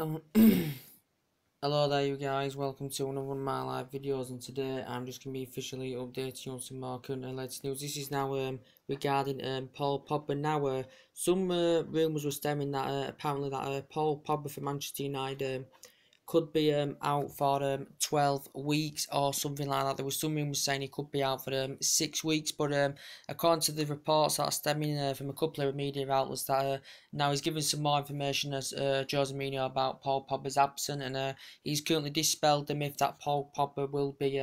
Um, Hello there you guys, welcome to another one of my live videos, and today I'm just going to be officially updating you on some more current and latest news. This is now regarding Paul Pogba. Now some rumours were stemming that apparently that Paul Pogba for Manchester United could be out for 12 weeks or something like that. There was some rumours saying he could be out for 6 weeks, but according to the reports that are stemming from a couple of media outlets, that now he's given some more information as Jose Mourinho about Paul Pogba's absence, and he's currently dispelled the myth that Paul Pogba will be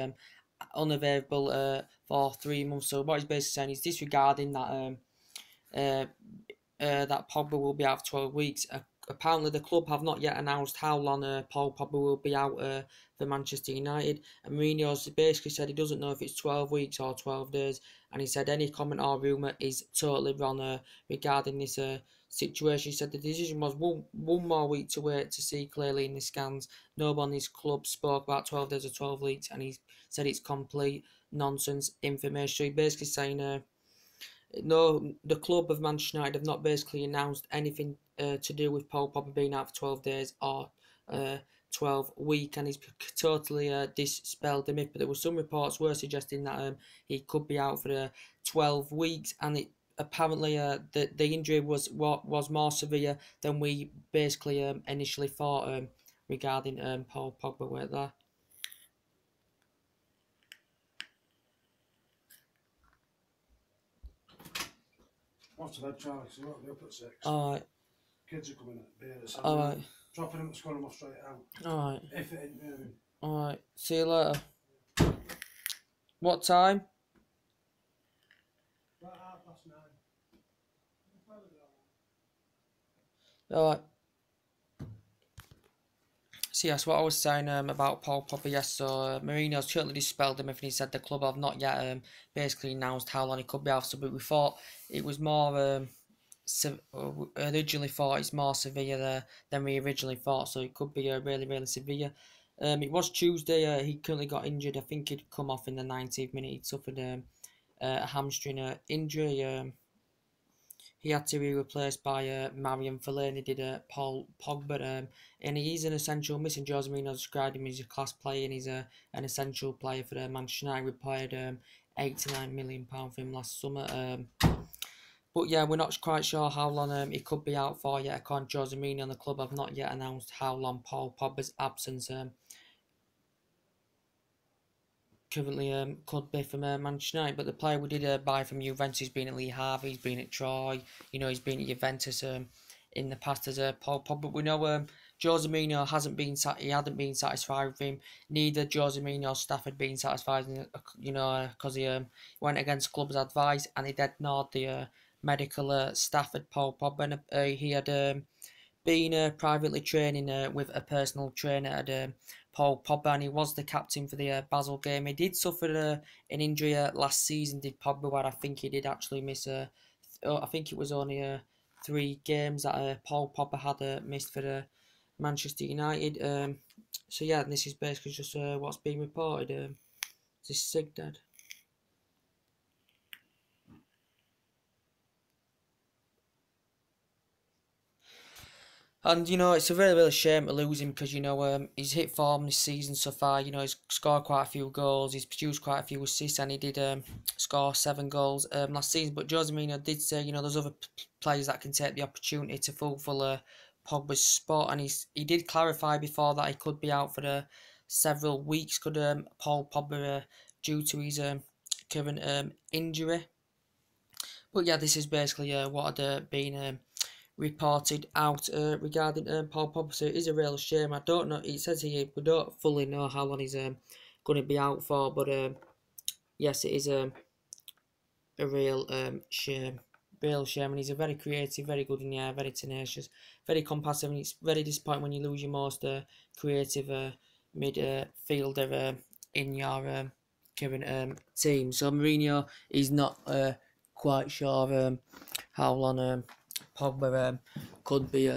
unavailable for 3 months. So what he's basically saying is disregarding that uh, that Pogba will be out for 12 weeks. Apparently, the club have not yet announced how long Paul Pogba will be out for Manchester United. And Mourinho's basically said he doesn't know if it's 12 weeks or 12 days. And he said any comment or rumour is totally wrong regarding this situation. He said the decision was one more week to wait to see clearly in the scans. No one in his club spoke about 12 days or 12 weeks. And he said it's complete nonsense information. So he's basically saying no, the club of Manchester United have not basically announced anything to do with Paul Pogba being out for 12 days or 12 weeks, and he's totally dispelled the myth. But there were some reports were suggesting that he could be out for 12 weeks, and it apparently the injury was more severe than we basically initially thought regarding Paul Pogba. Right there. What's the bed, Charlie? So we'll be up at 6. Alright. Kids are coming at beer. So Alright. dropping them at school and we'll straight out. Alright. If it ain't moving. Alright. See you later. What time? About 9:30. Alright. So yes, what I was saying about Paul Pogba, yes, so Mourinho's totally dispelled him, and he said the club have not yet basically announced how long he could be out for, but we thought it was more, originally thought it's more severe than we originally thought, so it could be really, really severe. It was Tuesday, he currently got injured. I think he'd come off in the 90th minute. He'd suffered a hamstring injury. He had to be replaced by Marion Fellaini, did Paul Pogba, and he's an essential missing. Jose Mourinho described him as a class player, and he's an essential player for Manchester United. We paid £89 million for him last summer. But yeah, we're not quite sure how long he could be out for yet. According to Jose Mourinho, and the club have not yet announced how long Paul Pogba's absence currently could be from Manchester United. But the player we did buy from Juventus, he's been at Lee Harvey, he's been at Troy, he's been at Juventus in the past as Paul Pogba. But we know Jose Mourinho hadn't been satisfied with him. Neither Jose Mourinho's staff had been satisfied, because he went against club's advice, and he ignored the medical staff at Paul Pogba. And he had been privately training with a personal trainer at Paul Pogba, and he was the captain for the Basel game. He did suffer an injury last season, did Pogba, where I think he did actually miss I think it was only 3 games that Paul Pogba had missed for Manchester United. So yeah, this is basically just what's being reported. This Sig dead. And it's a really, really shame to lose him, because he's hit form this season so far. He's scored quite a few goals, he's produced quite a few assists, and he did score 7 goals last season. But Jose Mourinho did say there's other players that can take the opportunity to fulfil Pogba's spot, and he did clarify before that he could be out for several weeks. Could Paul Pogba due to his current injury. But yeah, this is basically what had been reported out regarding Paul Pogba. So it is a real shame. I don't know. It says here we don't fully know how long he's going to be out for, but yes, it is a real shame. Real shame. And he's a very creative, very good in the air, very tenacious, very compassive. And it's very disappointing when you lose your most creative midfielder in your current team. So Mourinho is not quite sure how long Pogba could be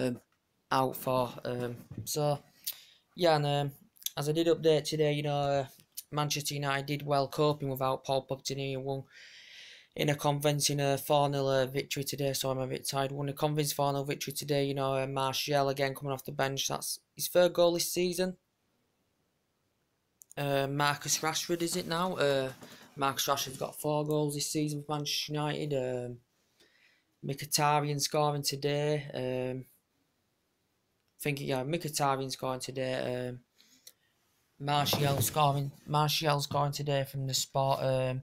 out for. So yeah, and as I did update today, Manchester United did well coping without Paul Pogba. Won in a convincing 4-0 victory today, so I'm a bit tired. Won a convincing 4-0 victory today, you know, Martial again coming off the bench. That's his third goal this season. Marcus Rashford, is it now? Marcus Rashford's got 4 goals this season for Manchester United. Mkhitaryan scoring today. Mkhitaryan scoring today. Martial scoring today from the spot.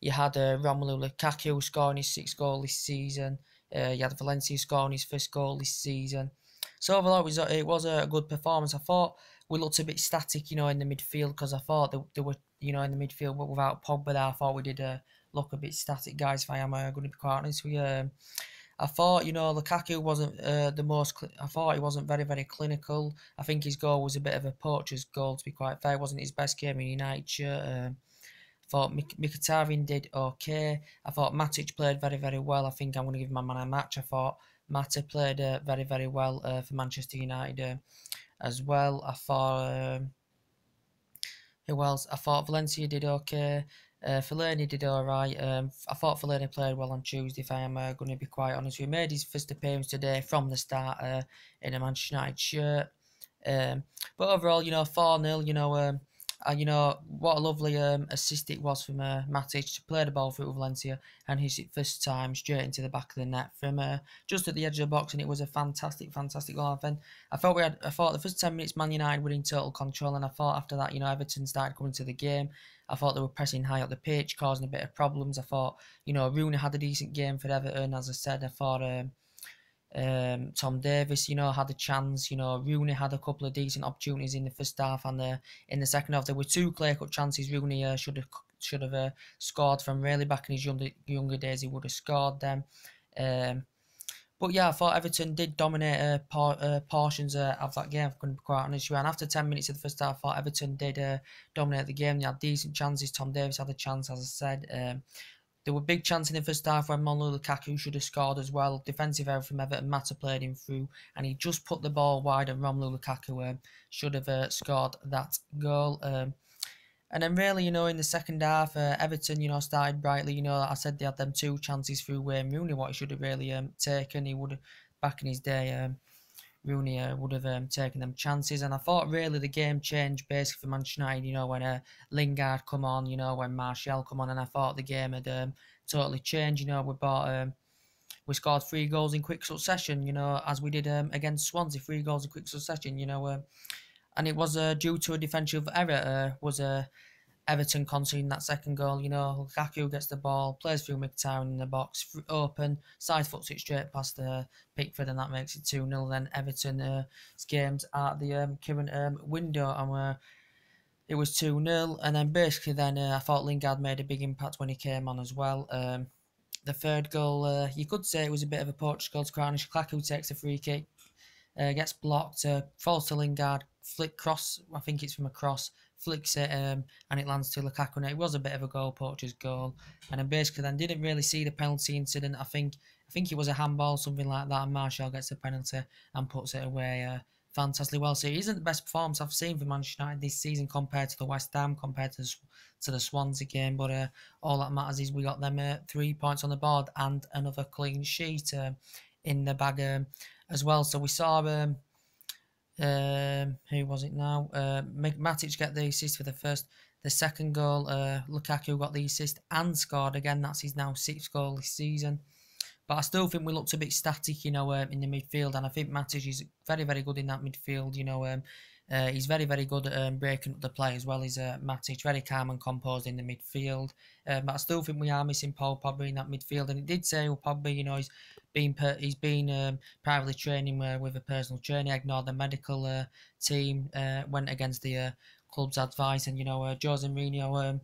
You had Romelu Lukaku scoring his 6th goal this season. You had Valencia scoring his 1st goal this season. So overall, it was a good performance. I thought we looked a bit static, you know, in the midfield, because I thought they were, you know, in the midfield, but without Pogba there, I thought we did look a bit static, guys. If I am going to be quite honest with you. I thought, you know, Lukaku wasn't the most. I thought he wasn't very, very clinical. I think his goal was a bit of a poacher's goal, to be quite fair. It wasn't his best game in United shirt. I thought Mkhitaryan did okay. I thought Matic played very, very well. I think I'm going to give him a man of the match. I thought Mata played very, very well for Manchester United as well. I thought. Who else? I thought Valencia did okay. Fellaini did alright. I thought Fellaini played well on Tuesday, if I am going to be quite honest. He made his first appearance today from the start in a Manchester United shirt. But overall, you know, 4-0, you know, what a lovely assist it was from Matic to play the ball through Valencia and hit it first time straight into the back of the net from just at the edge of the box, and it was a fantastic, fantastic goal. I thought the first 10 minutes Man United were in total control, and I thought after that, you know, Everton started coming to the game. I thought they were pressing high up the pitch, causing a bit of problems. I thought, you know, Rooney had a decent game for Everton, as I said. I thought Tom Davies, you know, had a chance. You know, Rooney had a couple of decent opportunities in the first half, and in the second half there were 2 clear-cut chances. Rooney should have scored from. Really back in his younger days, he would have scored them. But yeah, I thought Everton did dominate portions of that game, if I'm going to be quite honest with you. And after 10 minutes of the first half, I thought Everton did dominate the game. They had decent chances. Tom Davies had a chance, as I said. There were big chances in the first half where Romelu Lukaku should have scored as well. Defensive error from Everton. Mata played him through, and he just put the ball wide, and Romelu Lukaku should have scored that goal. And then really, you know, in the second half, Everton, you know, started brightly. You know, I said they had them 2 chances through Wayne Rooney, what he should have really taken. He would have, back in his day, Rooney would have taken them chances. And I thought really the game changed basically for Manchester United, you know, when Lingard come on, you know, when Martial come on, and I thought the game had totally changed. You know, we scored 3 goals in quick succession, you know, as we did against Swansea, 3 goals in quick succession, you know, and it was due to a defensive error, Everton conceding that second goal. You know, Lukaku gets the ball, plays through Mkhitaryan in the box, open, side foots it straight past Pickford, and that makes it 2-0. Then Everton's games at the current window, and it was 2-0. And then basically then I thought Lingard made a big impact when he came on as well. The third goal, you could say it was a bit of a poacher's goal to Crownish. Lukaku takes a free kick. Gets blocked, falls to Lingard, flick cross, I think it's from a cross, flicks it, and it lands to Lukaku. And it was a bit of a goal, poacher's goal. And then basically then didn't really see the penalty incident. I think it was a handball, something like that, and Martial gets the penalty and puts it away fantastically well. So it isn't the best performance I've seen for Manchester United this season compared to the West Ham, compared to the Swansea game, but all that matters is we got them 3 points on the board and another clean sheet in the bag as well. So we saw who was it now? Matic get the assist for the second goal. Lukaku got the assist and scored again. That's his now 6th goal this season. But I still think we looked a bit static, you know, in the midfield, and I think Matic is very, very good in that midfield. You know, he's very, very good at breaking up the play as well. He's Matic, very calm and composed in the midfield. But I still think we are missing Paul Pogba in that midfield. And it did say, well, Pogba, you know, he's been privately training with a personal trainer, ignored the medical team, went against the club's advice, and you know, Jose Mourinho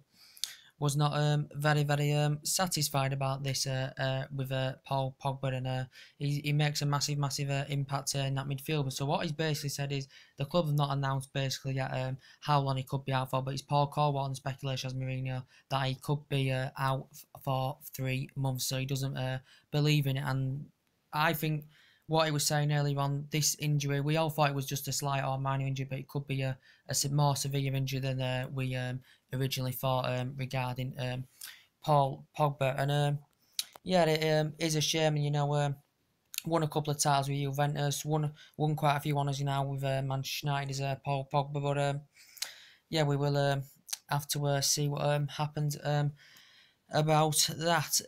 was not very, very satisfied about this with Paul Pogba, and he makes a massive, massive impact in that midfield. So what he's basically said is the club have not announced basically yet how long he could be out for, but it's Paul Corwell and speculation as Mourinho that he could be out for 3 months, so he doesn't believe in it. And I think what he was saying earlier on, this injury, we all thought it was just a slight or minor injury, but it could be a more severe injury than we originally thought regarding Paul Pogba. And yeah, it is a shame. And won a couple of titles with Juventus, won quite a few honours, with Manchester United as Paul Pogba. But yeah, we will have to see what happens about that.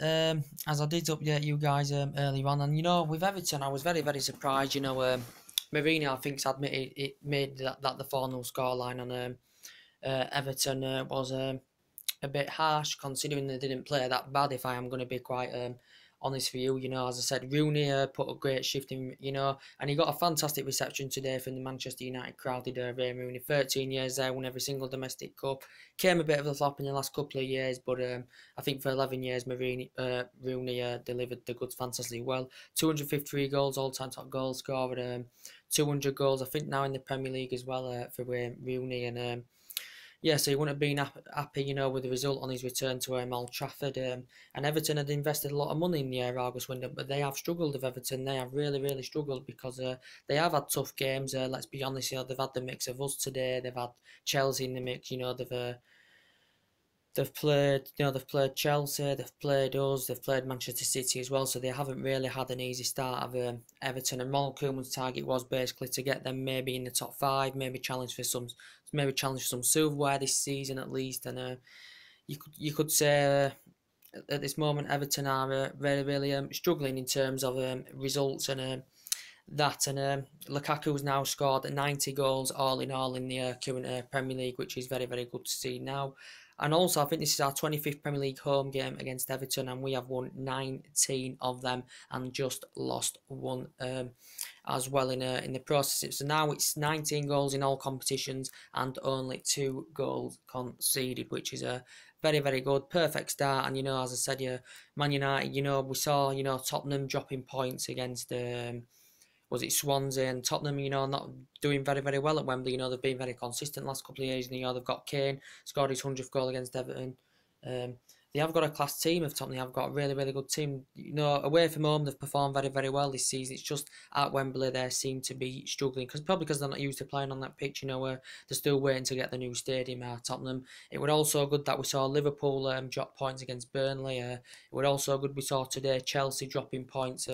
As I did update you guys earlier on, and with Everton, I was very very surprised. Mourinho, I think's admitted it made that the 4-0 scoreline on Everton was a bit harsh, considering they didn't play that bad. If I am going to be quite honest with you, as I said, Rooney put a great shift in, and he got a fantastic reception today from the Manchester United crowd. Did Ray Rooney, 13 years there, won every single domestic cup. Came a bit of a flop in the last couple of years, but I think for 11 years, Rooney delivered the goods fantastically well. 253 goals, all-time top goal scorer. 200 goals, I think, now in the Premier League as well for Rooney. And yeah, so he wouldn't have been happy, with the result on his return to Old Trafford. And Everton had invested a lot of money in the August window, but they have struggled with Everton. They have really, really struggled because they have had tough games. Let's be honest, they've had the mix of us today. They've had Chelsea in the mix. They've played Chelsea, they've played us, they've played Manchester City as well, so they haven't really had an easy start of Everton. And Ronald Koeman's target was basically to get them maybe in the top 5, maybe challenge for some silverware this season at least. And you could say at this moment Everton are really really struggling in terms of results and. That and Lukaku's now scored 90 goals all in all in the current Premier League, which is very very good to see now. And also, I think this is our 25th Premier League home game against Everton, and we have won 19 of them and just lost one as well in the process. So now it's 19 goals in all competitions and only 2 goals conceded, which is a very, very good, perfect start. And, as I said, Man United, we saw, Tottenham dropping points against was it Swansea and Tottenham, not doing very, very well at Wembley. They've been very consistent last couple of years. And, they've got Kane, scored his 100th goal against Everton. They have got a class team of Tottenham. They have got a really, really good team. Away from home, they've performed very, very well this season. It's just at Wembley they seem to be struggling, probably because they're not used to playing on that pitch. They're still waiting to get the new stadium at Tottenham. It was also good that we saw Liverpool drop points against Burnley. It was also good we saw today Chelsea dropping points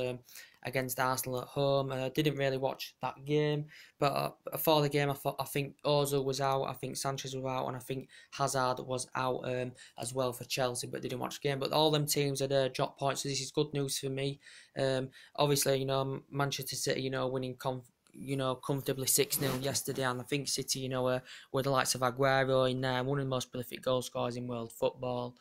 against Arsenal at home. Didn't really watch that game, but for the game, I think Ozil was out, I think Sanchez was out, and I think Hazard was out as well for Chelsea, but didn't watch the game. But all them teams had dropped points, so this is good news for me. Obviously, Manchester City, winning comfortably 6-0 yesterday, and I think City, with the likes of Aguero in there, one of the most prolific goal scorers in world football.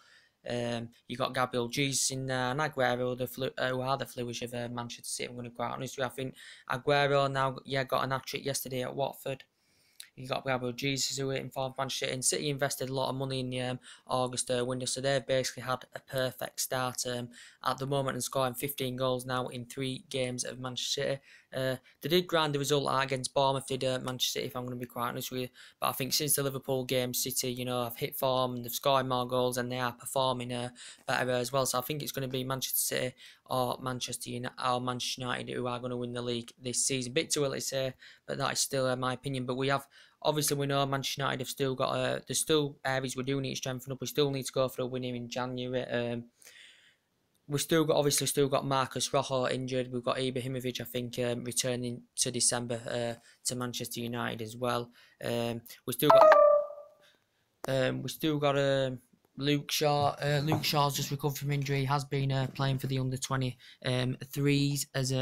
You got Gabriel Jesus in there, and Aguero, who are the fluish of Manchester City. I'm going to be quite honest with you. I think Aguero now, got an hat-trick yesterday at Watford. You got Gabriel Jesus who informed Manchester City. And City invested a lot of money in the August window, so they've basically had a perfect start at the moment and scoring 15 goals now in 3 games of Manchester City. They did grind the result out against Bournemouth, did Manchester City, if I'm going to be quite honest with you. But I think since the Liverpool game, City, have hit form and they've scored more goals and they are performing better as well. So I think it's going to be Manchester City or Manchester United who are going to win the league this season. A bit too early to say, but that is still my opinion. But we know Manchester United have still got there's still areas we do need to strengthen up. We still need to go for a win here in January. We've still got Marcus Rojo injured. We've got Ibrahimovic, I think, returning to December to Manchester United as well. We still got Luke Shaw. Luke Shaw's just recovered from injury. He has been playing for the under-23s as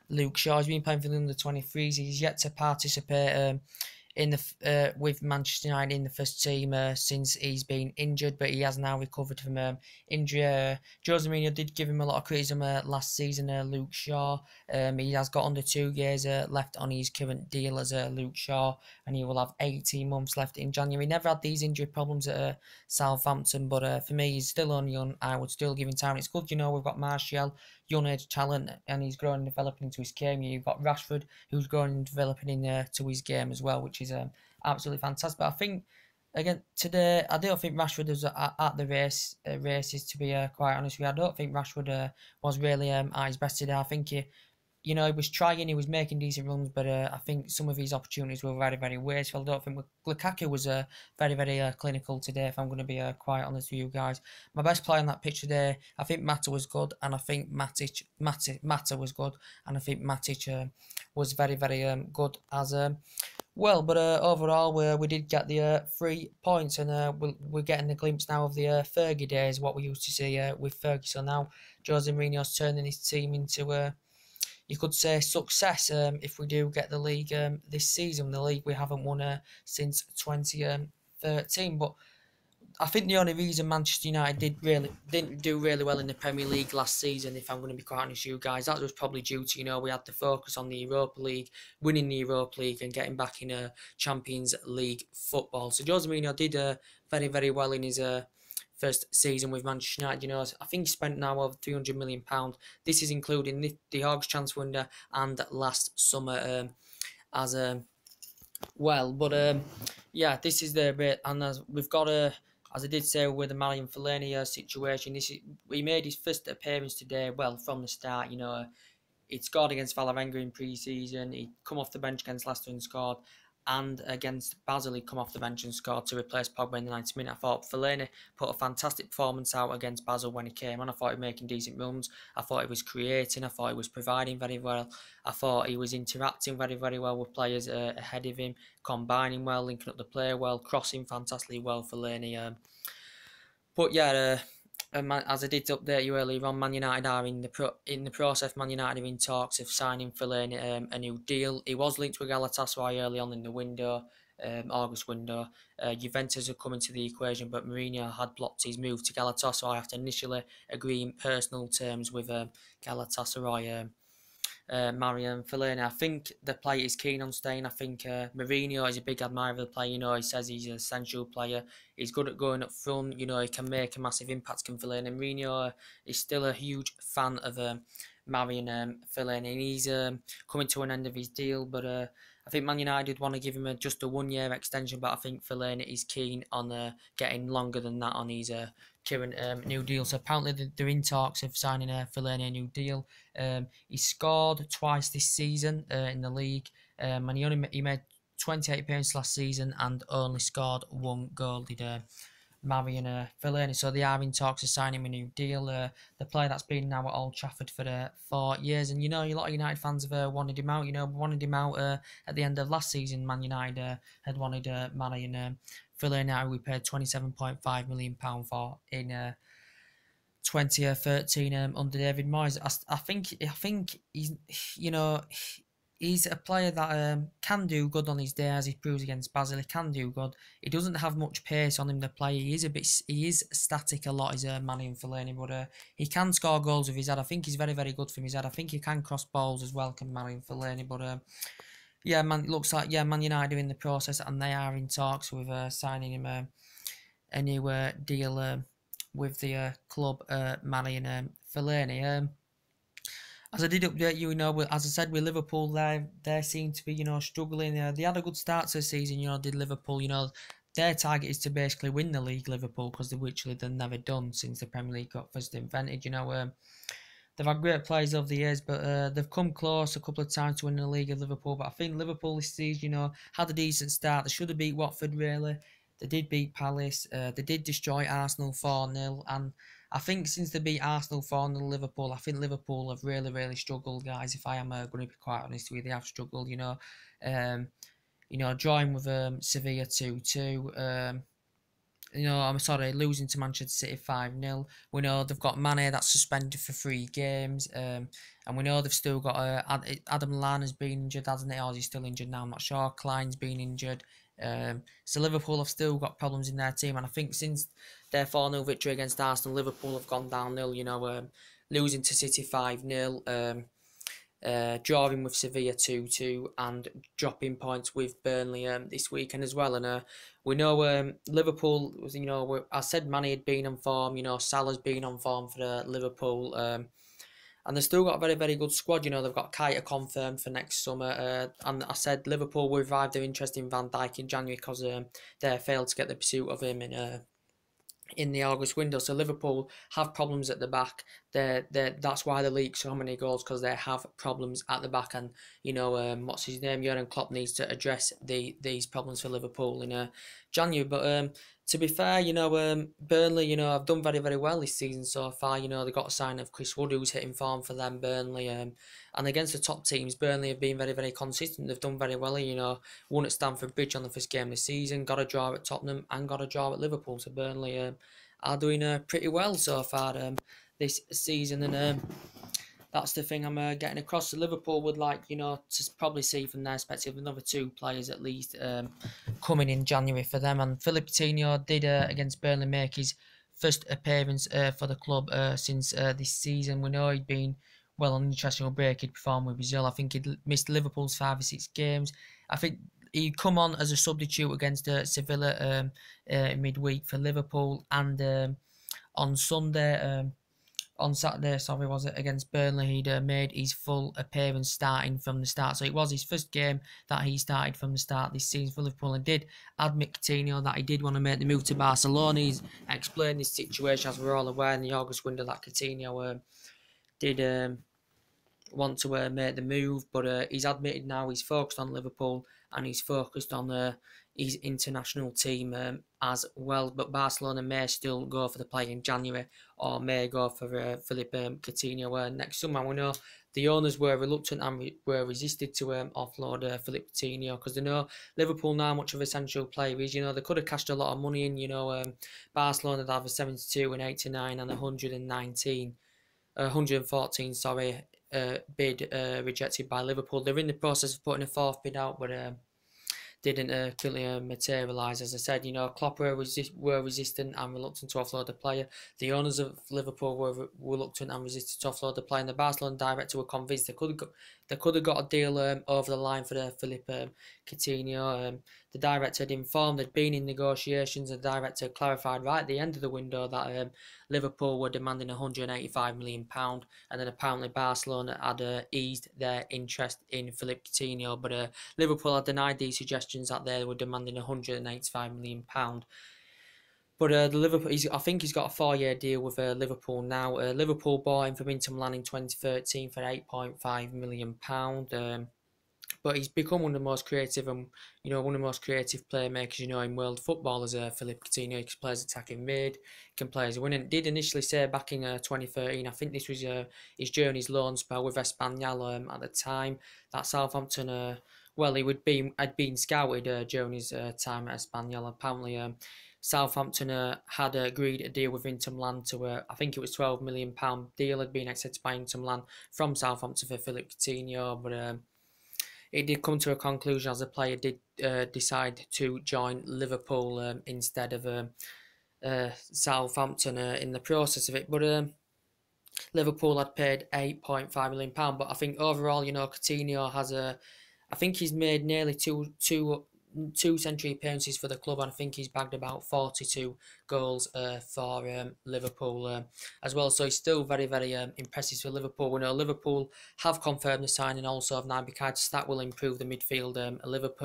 Luke Shaw has been playing for the under-23s. He's yet to participate in the with Manchester United in the first team since he's been injured, but he has now recovered from injury. Jose Mourinho did give him a lot of criticism last season. Luke Shaw, he has got under 2 years left on his current deal as Luke Shaw, and he will have 18 months left in January. He never had these injury problems at Southampton, but for me, he's still only young. I would still give him time. It's good, we've got Martial, young age talent, and he's growing and developing into his game. You've got Rashford, who's growing and developing to his game as well, which is absolutely fantastic. But I think, again, today, I don't think Rashford was at the races, to be quite honest with you. I don't think Rashford was really at his best today. I think you know, he was trying, he was making decent runs, but I think some of his opportunities were very, very wasteful. I don't think Lukaku was very, very clinical today, if I'm going to be quite honest with you guys. My best player on that pitch today, I think Mata was good, and I think Mata was good, and I think Matic was very, very good as well. But overall, we did get the 3 points, and we're getting a glimpse now of the Fergie days, what we used to see with Fergie. So now Jose Mourinho's turning his team into you could say success if we do get the league this season. The league we haven't won since 2013. But I think the only reason Manchester United didn't do really well in the Premier League last season, if I'm going to be quite honest with you guys, that was probably due to, you know, we had to focus on the Europa League, winning the Europa League and getting back in Champions League football. So Jose Mourinho did very, very well in his first season with Manchester United. You know, I think he spent now over £300 million. This is including the August transfer window and last summer as well. But yeah, this is the bit, and as we've got as I did say with the Marion Fellaini situation, he made his first appearance today. Well, from the start, you know, he'd scored against Valerenga in pre-season. He'd come off the bench against Leicester and scored, and against Basel he'd come off the bench and scored to replace Pogba in the 90th minute. I thought Fellaini put a fantastic performance out against Basel when he came on. I thought he was making decent runs. I thought he was creating. I thought he was providing very well. I thought he was interacting very, very well with players ahead of him, combining well, linking up the play well, crossing fantastically well for Fellaini. But yeah, as I did update you earlier on, Man United are in the process. Man United are in talks of signing Fellaini a new deal. He was linked with Galatasaray early on in the window, August window. Juventus are coming to the equation, but Mourinho had blocked his move to Galatasaray after initially agreeing personal terms with Galatasaray. Marion Fellaini. I think the player is keen on staying. I think Mourinho is a big admirer of the player. You know, he says he's an essential player. He's good at going up front. You know, he can make a massive impact. Can Fellaini. Mourinho is still a huge fan of Marion Fellaini, and he's coming to an end of his deal. But I think Man United want to give him just a 1 year extension, but I think Fellaini is keen on getting longer than that on his current new deal. So apparently they're in talks of signing Fellaini a new deal. He scored twice this season in the league, and he made 28 appearances last season and only scored 1 goal. Did Marion Fellaini. So they are in talks of signing him a new deal. The player that's been now at Old Trafford for 4 years, and you know, a lot of United fans have wanted him out. You know, wanted him out at the end of last season. Man United had wanted Marion Fellaini. We paid £27.5 million for in 2013 under David Moyes. I think he's, you know, he's a player that can do good on his day, as he proves against Basel. He can do good. He doesn't have much pace on him to play. He is static a lot, is Marion Fellaini, but he can score goals with his head. I think he's very, very good from his head. I think he can cross balls as well, can Marion Fellaini. But yeah, man, it looks like Man United are in the process, and they are in talks with signing him a new deal with the club, Marion Fellaini. As I did update you, you know, as I said, with Liverpool, they seem to be, you know, struggling. They had a good start to the season, you know, did Liverpool, you know. Their target is to basically win the league, Liverpool, because they've never done since the Premier League got first invented, you know. They've had great players over the years, but they've come close a couple of times to win the league of Liverpool. But I think Liverpool this season, you know, had a decent start. They should have beat Watford, really. They did beat Palace. They did destroy Arsenal 4-0. And I think since they beat Arsenal 4-0 Liverpool, I think Liverpool have really, really struggled, guys. If I am going to be quite honest with you, they have struggled, you know. Drawing with Sevilla 2-2. I'm sorry, losing to Manchester City 5-0. We know they've got Mane that's suspended for 3 games. And we know they've still got Adam Lallana's been injured, hasn't he? Or is he still injured now? I'm not sure. Klein's been injured. So Liverpool have still got problems in their team. And I think since their 4-0 victory against Arsenal, Liverpool have gone downhill, you know, losing to City 5-0. Drawing with Sevilla 2-2 and dropping points with Burnley this weekend as well. And we know Liverpool was, you know, I said Mane had been on form, you know, Salah's been on form for Liverpool, and they've still got a very, very good squad. You know, they've got Keita confirmed for next summer, and I said Liverpool will revive their interest in Van Dijk in January because they failed to get the pursuit of him in the August window. So Liverpool have problems at the back. That's why they leak so many goals, because they have problems at the back. And what's his name? Jurgen Klopp needs to address these problems for Liverpool in January. But to be fair, Burnley, have done very, very well this season so far. They got a sign of Chris Wood, who's hitting form for them, Burnley. And against the top teams, Burnley have been very, very consistent. They've done very well. Won at Stamford Bridge on the first game of the season, got a draw at Tottenham, and got a draw at Liverpool. So Burnley are doing pretty well so far this season. And that's the thing I'm getting across. So Liverpool would like, to probably see from their perspective another 2 players at least coming in January for them. And Philippe Coutinho did against Burnley make his first appearance for the club since this season. We know he'd been well on an international break. He'd performed with Brazil. I think he'd missed Liverpool's 5 or 6 games. I think he'd come on as a substitute against Sevilla midweek for Liverpool, and on Sunday. On Saturday, was it, against Burnley, he'd made his full appearance starting from the start. So it was his first game that he started from the start this season for Liverpool, and did admit Coutinho that he did want to make the move to Barcelona. He's explained this situation, as we're all aware, in the August window, that Coutinho did want to make the move, but he's admitted now he's focused on Liverpool, and he's focused on his international team as well. But Barcelona may still go for the player in January, or may go for Philippe Coutinho next summer. We know the owners were reluctant and were resisted to offload Philippe Coutinho, because they know Liverpool know how much of an essential player he is. They could have cashed a lot of money in. Barcelona have a 72 and 89 and 114 bid rejected by Liverpool. They're in the process of putting a 4th bid out, but didn't clearly materialise. As I said, Klopp were resistant and reluctant to offload the player. The owners of Liverpool were reluctant and resistant to offload the player, and the Barcelona director were convinced they could have got a deal over the line for Philippe Coutinho. The director had informed they'd been in negotiations, and the director clarified right at the end of the window that Liverpool were demanding £185 million, and then apparently Barcelona had eased their interest in Philippe Coutinho, but Liverpool had denied these suggestions that they were demanding £185 million. But the Liverpool, I think he's got a 4-year deal with Liverpool now. Liverpool bought him from Inter Milan in 2013 for £8.5 million. But he's become one of the most creative and one of the most creative playmakers in world football as Philippe Coutinho. He can play as attacking mid, can play as a winner. Did initially say back in 2013, I think this was his journey's loan spell with Espanyol at the time, that Southampton had been scouted during his time at Espanyol. Apparently Southampton had agreed a deal with Inter Milan to I think it was £12 million deal had been accepted by Inter Milan from Southampton for Philippe Coutinho, but it did come to a conclusion as the player did decide to join Liverpool instead of Southampton in the process of it. But Liverpool had paid £8.5 million, but I think overall, Coutinho has I think he's made nearly two century appearances for the club, and I think he's bagged about 42 goals for Liverpool as well. So he's still very, very impressive for Liverpool. We know Liverpool have confirmed the signing also of Naby Keita. That will improve the midfield a little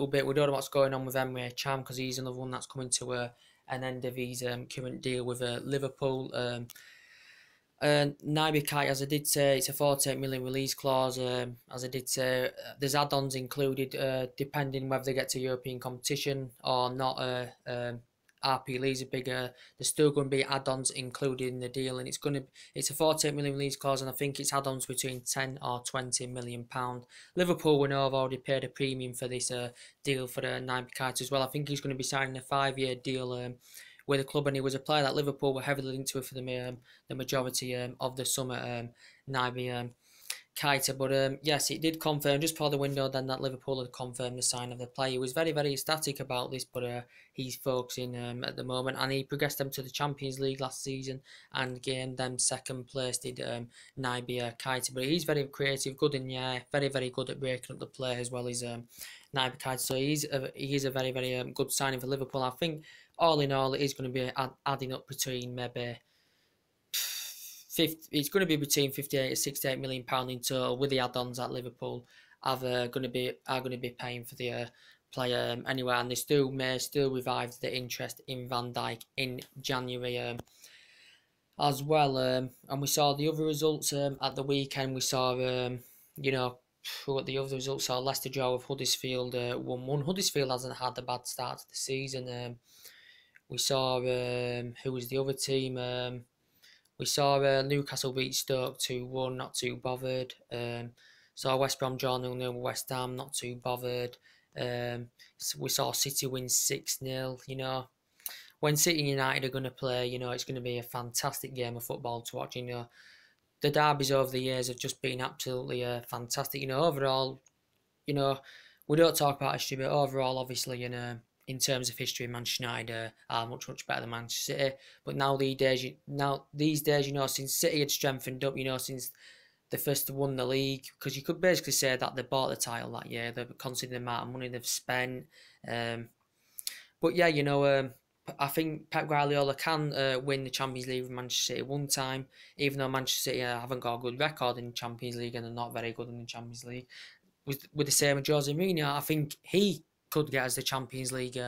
bit. We don't know what's going on with Emre Can, because he's another one that's coming to an end of his current deal with Liverpool. Naby Keita, as I did say, it's a 48 million release clause. As I did say, there's add-ons included depending whether they get to European competition or not. RP Lee's are bigger. There's still going to be add-ons included in the deal, and it's a 48 million release clause, and I think it's add-ons between 10 or 20 million pound. Liverpool, we know, have already paid a premium for this deal for Naby Keita as well. I think he's going to be signing a 5-year deal with the club, and he was a player that Liverpool were heavily linked to for the majority of the summer, Naby Keita. But yes, it did confirm just before the window then that Liverpool had confirmed the sign of the player. He was very, very ecstatic about this, but he's focusing at the moment, and he progressed them to the Champions League last season and gained them second place, did Naby Keita. But he's very creative, good in the air, very, very good at breaking up the play as well as Naby Keita. So he is a very, very good signing for Liverpool. I think all in all, it is going to be adding up between maybe it's going to be between 58 to 68 million pound in total with the add-ons that Liverpool are going to be paying for the play anywhere, and they still may still revive the interest in Van Dijk in January as well. And we saw the other results at the weekend. We saw you know, what the other results are. Leicester draw with Huddersfield 1-1. Huddersfield hasn't had a bad start to the season. We saw who was the other team? We saw Newcastle beat Stoke 2-1, not too bothered. Saw West Brom draw 0-0 with West Ham, not too bothered. So we saw City win 6-0. You know, when City and United are going to play, you know, it's going to be a fantastic game of football to watch. You know, the derbies over the years have just been absolutely fantastic. You know, overall, you know, we don't talk about history, but overall, obviously, in terms of history, Manchester United are much better than Manchester City. But these days, you know, since City had strengthened up, you know, since they first won the league, because you could basically say that they bought the title that year. They've considered the amount of money they've spent. But yeah, you know, I think Pep Guardiola can win the Champions League with Manchester City one time, even though Manchester City haven't got a good record in the Champions League and they're not very good in the Champions League. With the same with Jose Mourinho, I think he could get us the Champions League,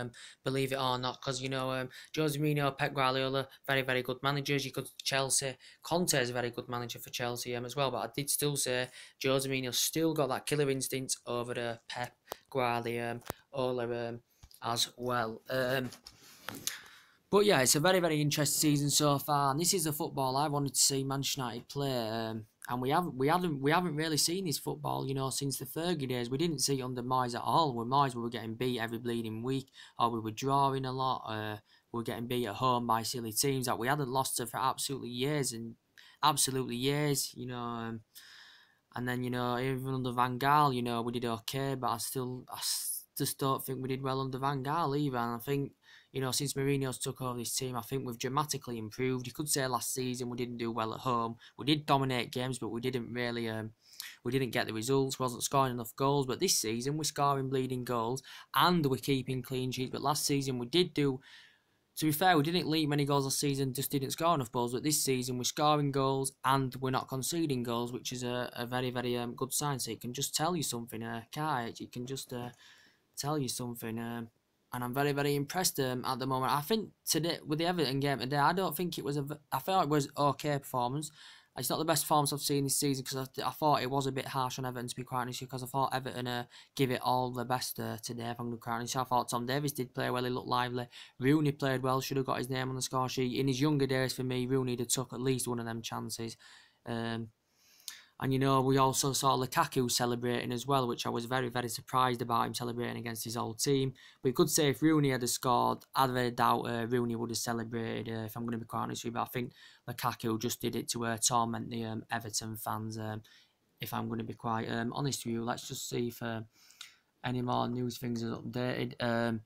believe it or not, because, you know, Jose Mourinho, Pep Guardiola, very good managers. You could Chelsea, Conte is a very good manager for Chelsea as well, but I did still say Jose Mourinho still got that killer instinct over Pep Guardiola as well. But yeah, it's a very interesting season so far, and this is the football I wanted to see Manchester United play. And we haven't really seen this football, you know, since the Fergie days. We didn't see it under Moyes at all. With Moyes, we were getting beat every bleeding week, or we were drawing a lot. We were getting beat at home by silly teams that we hadn't lost to for absolutely years, you know. And then, you know, even under Van Gaal, you know, we did okay, but I just don't think we did well under Van Gaal either. And I think, you know, since Mourinho's took over this team, I think we've dramatically improved. You could say last season we didn't do well at home. We did dominate games, but we didn't really, we didn't get the results. Wasn't scoring enough goals. But this season we're scoring bleeding goals and we're keeping clean sheets. But last season we did do. To be fair, we didn't leak many goals last season, just didn't score enough goals. But this season, we're scoring goals and we're not conceding goals, which is a very good sign. So it can just tell you something, Kai. It can just tell you something. And I'm very impressed at the moment. I think today, with the Everton game today, I don't think it was I felt it was okay performance. It's not the best performance I've seen this season because I thought it was a bit harsh on Everton, to be quite honest, because I thought Everton give it all the best today, if I'm going to be quite honest. I thought Tom Davies did play well, he looked lively. Rooney played well, should have got his name on the score sheet. In his younger days, for me, Rooney had took at least one of them chances. And, you know, we also saw Lukaku celebrating as well, which I was very surprised about him celebrating against his old team. But you could say if Rooney had scored, I'd very doubt Rooney would have celebrated, if I'm going to be quite honest with you. But I think Lukaku just did it to torment the Everton fans, if I'm going to be quite honest with you. Let's just see if any more news things are updated.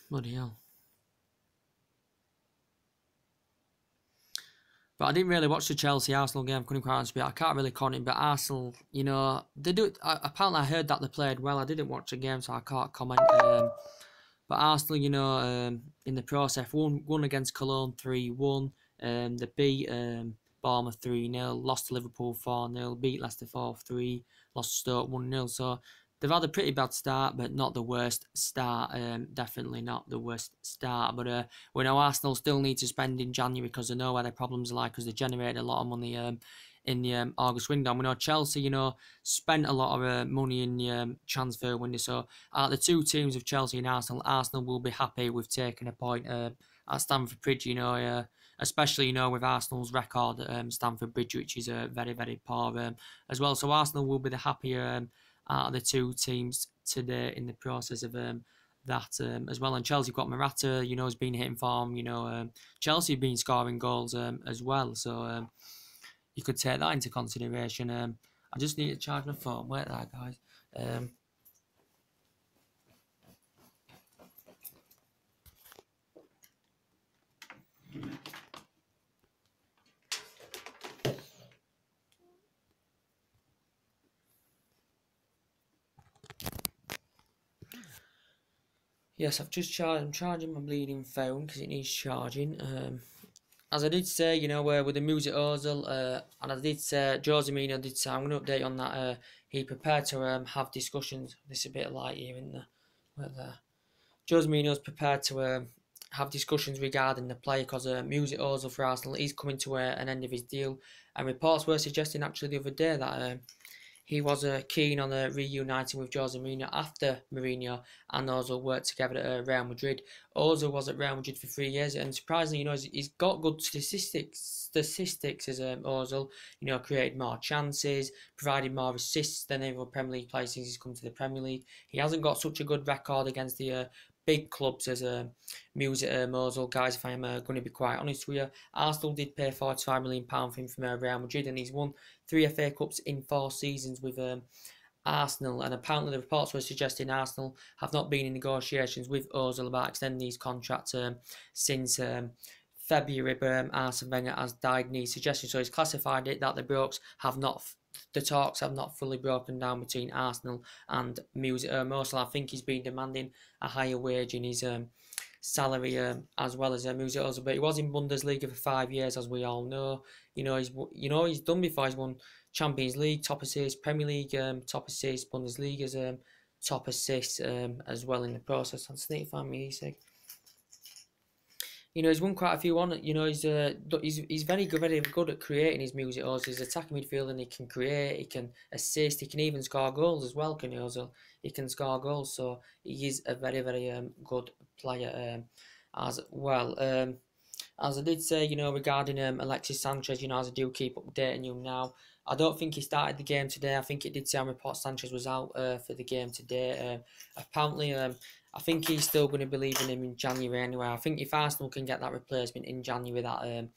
Bloody hell. But I didn't really watch the Chelsea-Arsenal game, couldn't quite honest with you. I can't really comment, but Arsenal, you know, they do. Apparently I heard that they played well. I didn't watch the game, so I can't comment. But Arsenal, you know, in the process, won against Cologne 3-1. They beat Bournemouth 3-0, lost to Liverpool 4-0, beat Leicester 4-3, lost to Stoke 1-0. So they've had a pretty bad start, but not the worst start. Definitely not the worst start. But we know Arsenal still need to spend in January because they know where their problems are like, because they generated a lot of money in the August window. And we know Chelsea, you know, spent a lot of money in the transfer window. So out the two teams of Chelsea and Arsenal will be happy with taking a point at Stamford Bridge, you know, especially, you know, with Arsenal's record at Stamford Bridge, which is very poor as well. So Arsenal will be the happier out of the two teams today in the process of that as well. And Chelsea got Morata, you know, has been hitting form. You know, Chelsea have been scoring goals as well. So you could take that into consideration. I just need to charge my phone. Wait there, guys. Yes, I've just charged. I'm charging my bleeding phone because it needs charging. as I did say, you know, with the Mesut Ozil, and I did say, Jose Mourinho did say, I'm going to update you on that, he prepared to have discussions. This is a bit light here, isn't there? Right there. Jose Mourinho's prepared to have discussions regarding the player because Mesut Ozil for Arsenal is coming to an end of his deal, and reports were suggesting actually the other day that he was keen on reuniting with Jose Mourinho after Mourinho and Ozil worked together at Real Madrid. Ozil was at Real Madrid for 3 years, and surprisingly, you know, he's got good statistics as Ozil. You know, created more chances, provided more assists than any other Premier League player since he's come to the Premier League. He hasn't got such a good record against the big clubs as Mesut Ozil. Guys, if I'm going to be quite honest with you, Arsenal did pay £45 million for him from Real Madrid, and he's won 3 FA Cups in 4 seasons with Arsenal, and apparently the reports were suggesting Arsenal have not been in negotiations with Ozil about extending his contract since February, but Arsene Wenger has died in his suggestion. So he's classified it that the talks have not fully broken down between Arsenal and Mesut Ozil. I think he's been demanding a higher wage in his salary as well as Mesut Ozil, but he was in Bundesliga for 5 years, as we all know. He's done before. He's won Champions League top assists, Premier League top assists, Bundesliga's top assists as well in the process. And Snake fan music. You know, he's won quite a few on. You know, he's very good at creating his Mesut Ozil. He's attacking midfield and he can create, he can assist, he can even score goals as well. Can Ozil? He can score goals, so he is a very good player as well. As I did say, you know, regarding Alexis Sanchez, you know, as I do keep updating you now, I don't think he started the game today. I think it did say on report Sanchez was out for the game today. Apparently, I think he's still going to be leaving him in January anyway. I think if Arsenal can get that replacement in January, that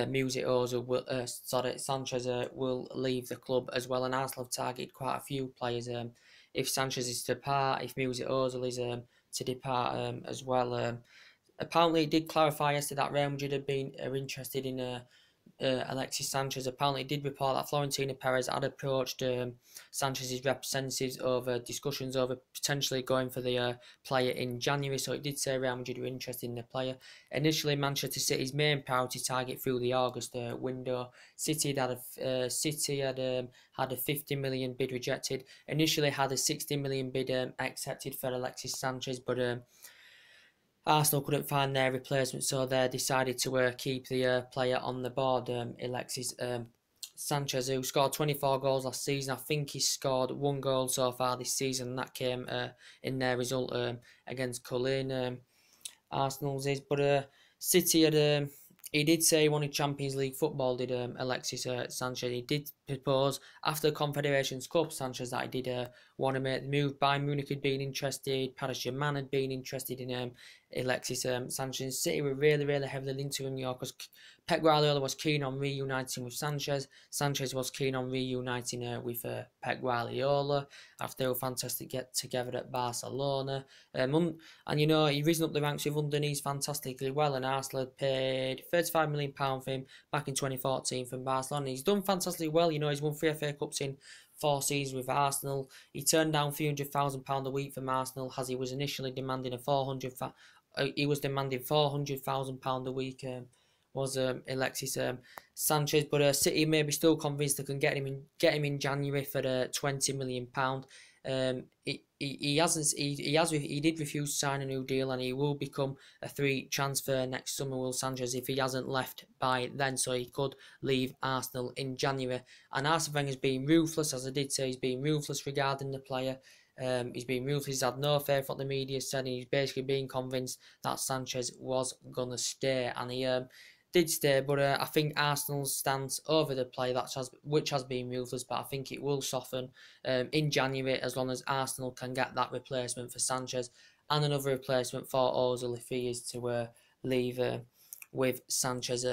Mesut Ozil will, Sanchez will leave the club as well. And Arsenal have targeted quite a few players. If Sanchez is to depart, if Mesut Ozil is to depart as well. Apparently, it did clarify yesterday that Real Madrid are interested in Alexis Sanchez. Apparently, it did report that Florentino Perez had approached Sanchez's representatives over discussions over potentially going for the player in January. So it did say Real Madrid were interested in the player. Initially, Manchester City's main priority target through the August window. City had a 50 million bid rejected. Initially, had a 60 million bid accepted for Alexis Sanchez, but Arsenal couldn't find their replacement, so they decided to keep the player on the board, Alexis Sanchez, who scored 24 goals last season. I think he scored 1 goal so far this season, and that came in their result against Colin. Arsenal's is, but City had. He did say he wanted Champions League football, did Alexis Sanchez. He did propose after the Confederations Cup, Sanchez, that he did want to make the move. Bayern Munich had been interested, Paris Saint-Germain had been interested in Alexis Sanchez. City were really heavily linked to him, because Pep Guardiola was keen on reuniting with Sanchez. Sanchez was keen on reuniting with Pep Guardiola after they were fantastic get together at Barcelona. And you know, he risen up the ranks with underneath fantastically well, and Arsenal had paid £35 million for him back in 2014 from Barcelona. He's done fantastically well. You know, he's won 3 FA Cups in 4 seasons with Arsenal. He turned down £300,000 a week from Arsenal, as he was initially demanding £400,000 a week. Was Alexis Sanchez, but City may be still convinced they can get him in January for £20 million. He did refuse to sign a new deal, and he will become a free transfer next summer, will Sanchez, if he hasn't left by then, so he could leave Arsenal in January. And Arsene Wenger's been ruthless, as I did say, he's been ruthless regarding the player. He's been ruthless, he's had no faith what the media said, and he's basically been convinced that Sanchez was going to stay, and he did stay, but I think Arsenal's stance over the play which has been ruthless, but I think it will soften in January as long as Arsenal can get that replacement for Sanchez and another replacement for Ozil if he is to leave with Sanchez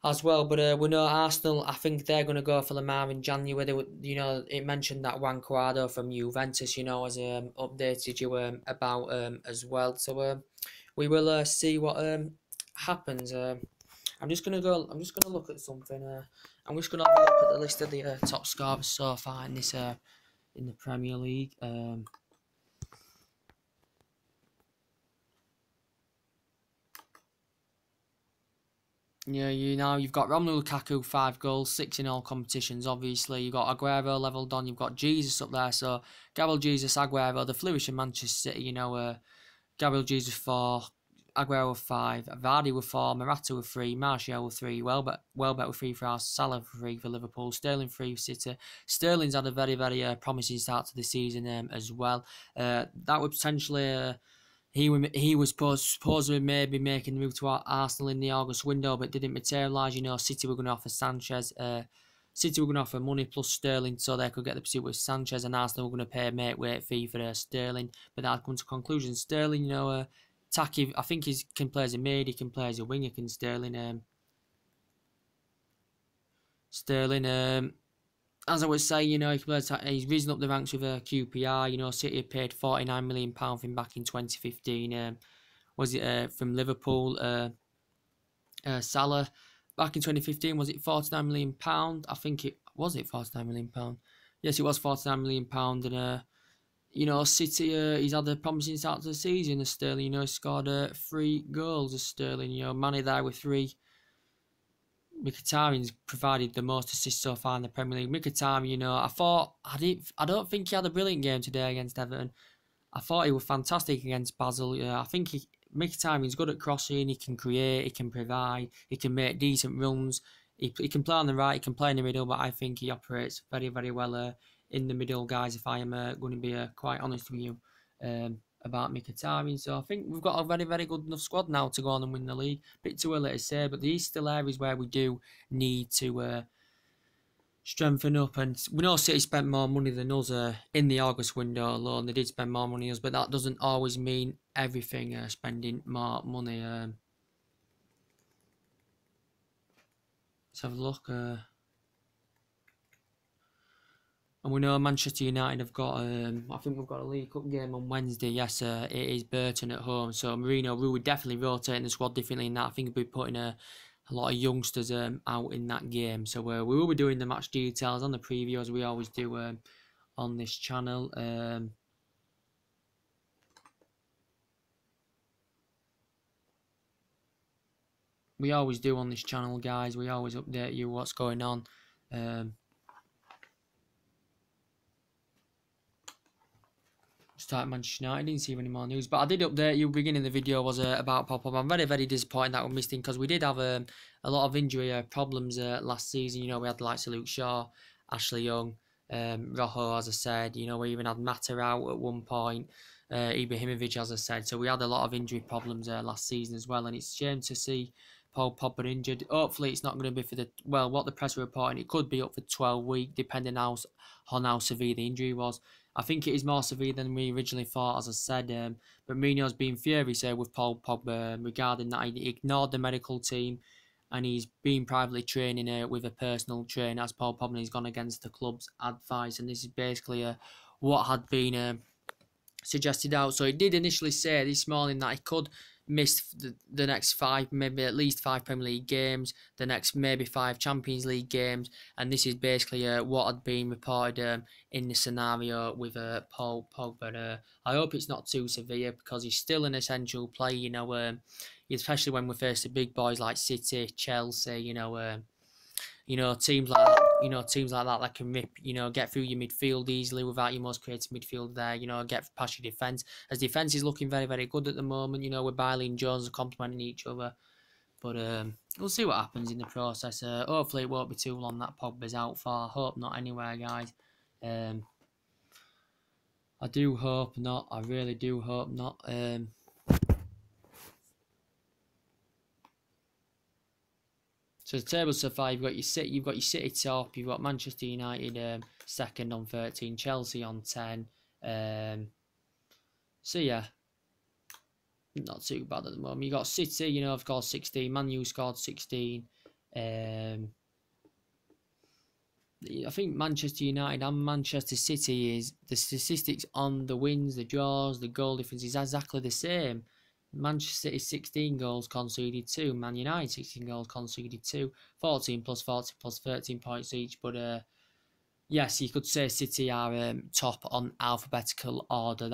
as well. But we know Arsenal, I think they're going to go for Lamar in January. It mentioned that Juan Cuadrado from Juventus, has updated you about as well. So we will see what happens. I'm just gonna look at something. I'm just gonna have a look at the list of the top scorers so far in this in the Premier League. Yeah, you've got Romelu Lukaku, 5 goals, 6 in all competitions. Obviously, you've got Aguero leveled on. You've got Jesus up there. So Gabriel Jesus, Aguero, the flourish in Manchester City. Gabriel Jesus 4, Aguero with 5, Vardy with 4, Morata with 3, Martial with 3, Welbeck with 3 for us, Salah with 3 for Liverpool, Sterling 3 for City. Sterling's had a very, very promising start to the season as well. That would potentially. He was supposedly maybe making the move to Arsenal in the August window, but didn't materialise. City were going to offer Sanchez. City were going to offer money plus Sterling so they could get the pursuit with Sanchez, and Arsenal were going to pay a mate-weight fee for Sterling. But that had come to conclusion. Sterling, Taki, I think he can play as a mid, he can play as a winger, can Sterling. As I was saying, he's risen up the ranks with QPR. City paid £49 million for him back in 2015. Was it from Liverpool? Salah back in 2015, was it £49 million? I think it was it £49 million. Yes, it was £49 million. And City, he's had a promising start to the season as Sterling. He scored 3 goals as Sterling. Mane there with 3. Mkhitaryan's provided the most assists so far in the Premier League. Mkhitaryan, I don't think he had a brilliant game today against Everton. I thought he was fantastic against Basel. I think Mkhitaryan's good at crossing. He can create. He can provide. He can make decent runs. He can play on the right. He can play in the middle. But I think he operates very, very well in the middle, guys. If I am going to be quite honest with you about Mkhitaryan. So I think we've got a very, very good enough squad now to go on and win the league. Bit too early to say, but there is still areas where we do need to strengthen up. And we know City spent more money than us in the August window alone. They did spend more money than us, but that doesn't always mean everything spending more money. Let's have a look. And we know Manchester United have got, I think we've got a League Cup game on Wednesday. Yes, it is Burton at home. So Mourinho, we would definitely rotate the squad differently in that. I think we'll be putting a lot of youngsters out in that game. So we will be doing the match details on the preview as we always do on this channel. We always do on this channel, guys. We always update you what's going on. Start Manchester United, didn't see any more news, but I did update you. Beginning of the video was about Pogba. I'm very, very disappointed that we missed him because we did have a lot of injury problems last season. We had the likes of Luke Shaw, Ashley Young, Rojo, as I said. We even had Mata out at one point, Ibrahimovic, as I said. So we had a lot of injury problems last season as well, and it's a shame to see Paul Pogba injured. Hopefully it's not going to be for what the press were reporting, it could be up for 12 weeks, depending on how severe the injury was. I think it is more severe than we originally thought, as I said. But Mourinho's been furious with Paul Pogba regarding that. He ignored the medical team, and he's been privately training with a personal trainer as Paul Pogba. He's gone against the club's advice, and this is basically what had been suggested out. So he did initially say this morning that he could miss the next 5, maybe at least 5 Premier League games, the next maybe 5 Champions League games, and this is basically what had been reported in the scenario with Paul Pogba. I hope it's not too severe because he's still an essential player, especially when we face the big boys like City, Chelsea, teams like that that can rip, get through your midfield easily without your most creative midfield there, get past your defence. As defence is looking very, very good at the moment, with Bailey and Jones complementing each other. But we'll see what happens in the process. Hopefully it won't be too long that Pogba's out for. I hope not anyway, guys. I do hope not. I really do hope not. So the table so far, you've got your City top, you've got Manchester United second on 13, Chelsea on 10. So yeah, not too bad at the moment. You got City, have scored 16. Man U scored 16. I think Manchester United and Manchester City is the statistics on the wins, the draws, the goal difference is exactly the same. Manchester City 16 goals conceded 2, Man United 16 goals conceded 2, 14 plus 40 plus 13 points each. But yes, you could say City are top on alphabetical order.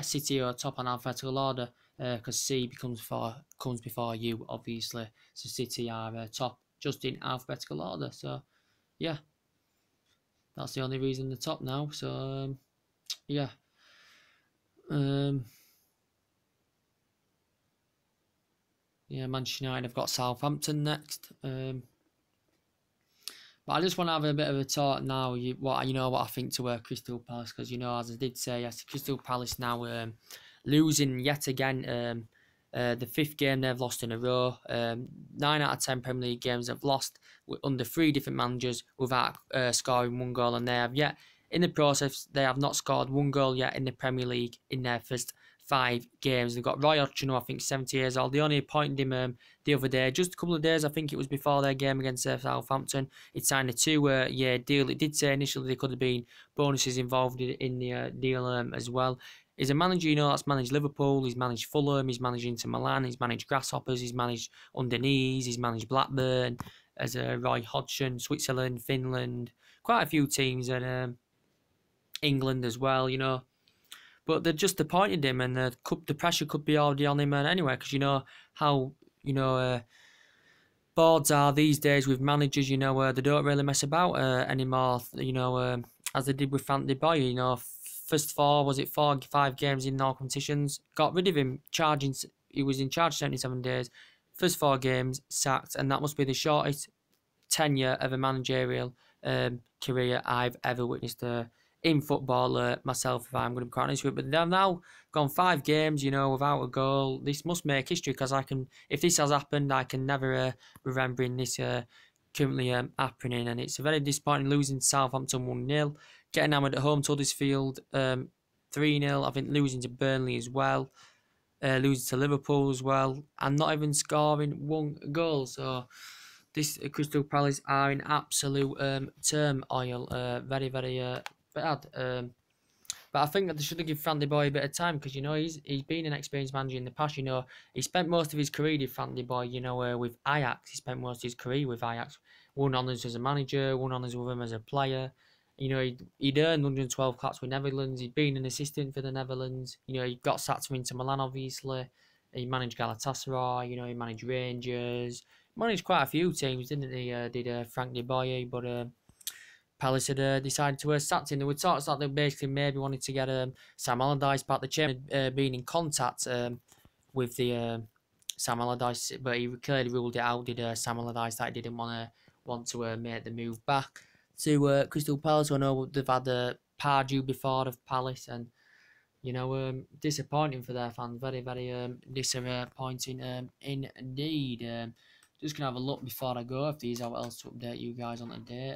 City are top on alphabetical order. because C comes before U, obviously. So City are top, just in alphabetical order. So yeah, that's the only reason they're top now. So yeah. Yeah, Manchester United have got Southampton next. But I just want to have a bit of a talk now. What I think to Crystal Palace, because as I did say, yes, Crystal Palace now losing yet again. The fifth game they've lost in a row. 9 out of 10 Premier League games they've lost under 3 different managers without scoring 1 goal, and they have yet in the process they have not scored 1 goal yet in the Premier League in their first 5 games. They've got Roy Hodgson, I think 70 years old. They only appointed him the other day, just a couple of days. I think it was before their game against Southampton. He signed a 2-year deal. It did say initially there could have been bonuses involved in the deal as well. He's a manager, that's managed Liverpool, he's managed Fulham, he's managed Inter Milan, he's managed Grasshoppers, he's managed Underneath, he's managed Blackburn, as Roy Hodgson, Switzerland, Finland, quite a few teams, and England as well, But they've just appointed him, and the pressure could be already on him anyway, because how boards are these days with managers. They don't really mess about anymore. As they did with Frank de Boer. First 5 games in all competitions, got rid of him, he was in charge 77 days. First 4 games, sacked, and that must be the shortest tenure of a managerial career I've ever witnessed in football myself, if I'm going to be quite honest with you. But they've now gone 5 games, without a goal. This must make history, because if this has happened, I can never remember this currently happening, and it's a very disappointing losing to Southampton 1-0, getting hammered at home to Huddersfield 3-0, I think losing to Burnley as well, losing to Liverpool as well, and not even scoring 1 goal. So this Crystal Palace are in absolute turmoil, very, very bad. But I think that they should have given Frank de Boer a bit of time, because he's been an experienced manager in the past. He spent most of his career with Frank de Boer, with Ajax. He spent most of his career with Ajax. Won honours as a manager, won honours with him as a player. He'd earned 112 caps with Netherlands. He'd been an assistant for the Netherlands. He got sacked from Inter Milan, obviously. He managed Galatasaray. He managed Rangers. Managed quite a few teams, didn't he? Did Frank de Boer, but Palace had decided to sack him. There were talks that they basically maybe wanted to get Sam Allardyce back. The chairman had been in contact with the Sam Allardyce, but he clearly ruled it out. Did Sam Allardyce that he didn't want to make the move back to Crystal Palace? I know they've had Pardew before of Palace, and disappointing for their fans. Very, very disappointing indeed. Just gonna have a look before I go if there's what else to update you guys on today.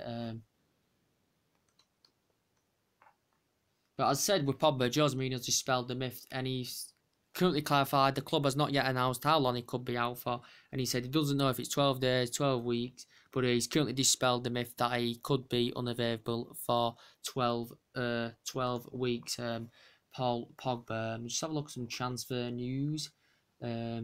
But as I said with Pogba, Jose Mourinho has dispelled the myth, and he's currently clarified the club has not yet announced how long he could be out for, and he said he doesn't know if it's 12 days, 12 weeks, but he's currently dispelled the myth that he could be unavailable for 12 weeks. Paul Pogba. Just have a look at some transfer news. But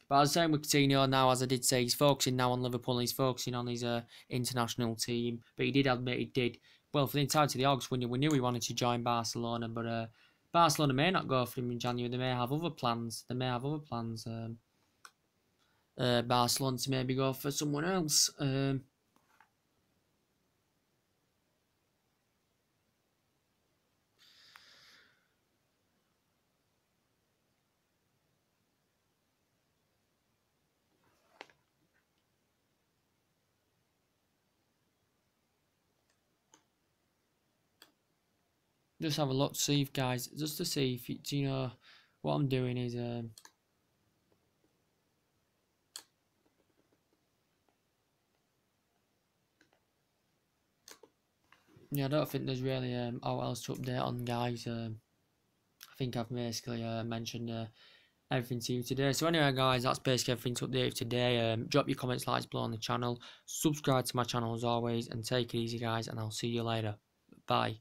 I was saying with Coutinho now, as I did say, he's focusing now on Liverpool, and he's focusing on his international team. But he did admit he did. Well, for the entirety of the August, we knew he wanted to join Barcelona, but Barcelona may not go for him in January. They may have other plans. Barcelona to maybe go for someone else. Just have a look, see if guys, just to see if what I'm doing is yeah, I don't think there's really all else to update on, guys. I think I've basically mentioned everything to you today. So anyway, guys, that's basically everything to update today. Drop your comments, likes below on the channel, subscribe to my channel as always, and take it easy, guys, and I'll see you later. Bye.